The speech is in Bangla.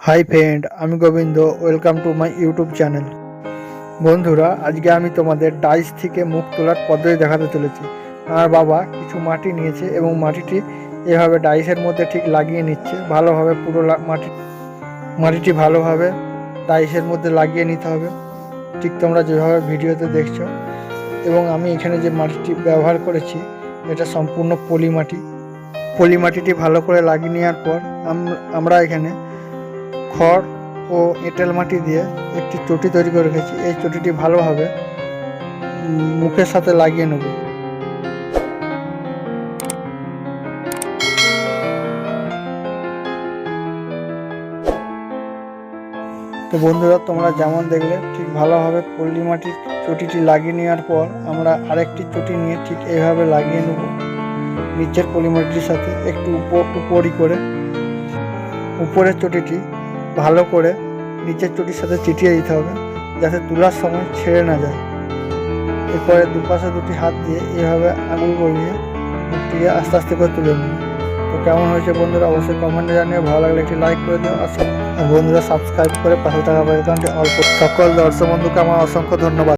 हाई फ्रेंड आमी Govind welcome to my YouTube channel. बंधुरा आज के आमी तोमादेर डाइस थेके मुख तोलार पद्धति देखाते चलेछि। आमार बाबा किछु माटी नियेछे एबं माटिटी एभाবে डाइसेर मধ্যে ठीक লাগিয়ে নিচ্ছে। ভালোভাবে পুরো মাটিটি ভালোভাবে ডাইসের মধ্যে লাগিয়ে নিতে হবে, ঠিক তোমরা যেভাবে ভিডিওতে দেখছো। এবং আমি এখানে যে মাটিটি ব্যবহার করেছি এটা সম্পূর্ণ পলি মাটি। পলি মাটিটি ভালো করে লাগিয়ে নেওয়ার পর আমরা এখানে খড় ও এঁটেল মাটি দিয়ে একটি চটি তৈরি করে রেখেছি। এই চটিটি ভালোভাবে মুখের সাথে লাগিয়ে নেব। তো বন্ধুরা তোমরা যেমন দেখলে ঠিক ভালোভাবে পলি মাটির চটিটি লাগিয়ে নেওয়ার পর আমরা আরেকটি চটি নিয়ে ঠিক এইভাবে লাগিয়ে নেব নিচের পলি মাটির সাথে একটু উপরই করে। উপরের চটিটি ভালো করে নিচের চটির সাথে চিটিয়ে দিতে হবে যাতে তোলার সময় ছেড়ে না যায়। এরপরে দুপাশে দুটি হাত দিয়ে এইভাবে আঙুল গলিয়ে মুখটিকে আস্তে আস্তে করে তুলে নেব। তো কেমন হয়েছে বন্ধুরা অবশ্যই কমেন্টে জানিয়ে, ভালো লাগলে একটি লাইক করে দিও। আর বন্ধুরা সাবস্ক্রাইব করে পাশে থাকা বেল আইকনটি অল করে সকল দর্শক বন্ধুকে আমার অসংখ্য ধন্যবাদ।